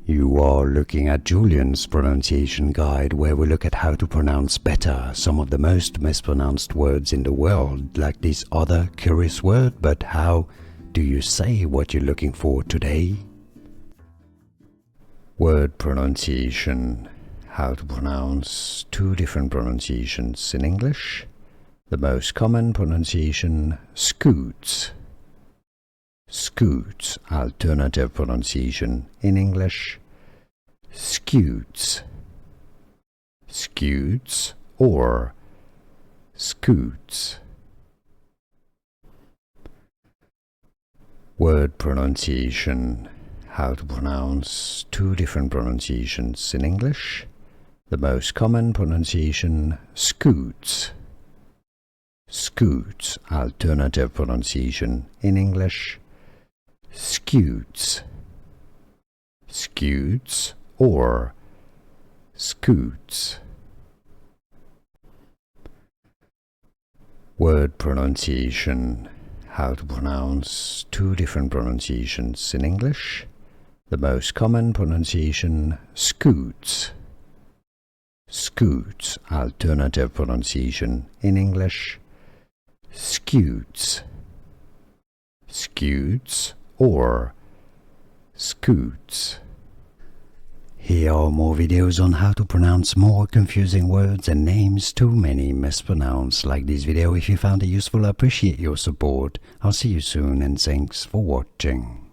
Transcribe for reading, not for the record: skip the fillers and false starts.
You are looking at Julian's pronunciation guide, where we look at how to pronounce better some of the most mispronounced words in the world, like this other curious word. But how do you say what you're looking for today? Word pronunciation. How to pronounce two different pronunciations in English. The most common pronunciation, scutes. Scutes. Alternative pronunciation in English, scutes. Scutes or scutes. Word pronunciation. How to pronounce two different pronunciations in English. The most common pronunciation, scutes. Scutes. Alternative pronunciation in English, scutes. Scutes or scutes. Word pronunciation. How to pronounce two different pronunciations in English. The most common pronunciation, scutes. Scutes. Alternative pronunciation in English, scutes. Scutes or scutes. Here are more videos on how to pronounce more confusing words and names too many mispronounced. Like this video if you found it useful. I appreciate your support. I'll see you soon and thanks for watching.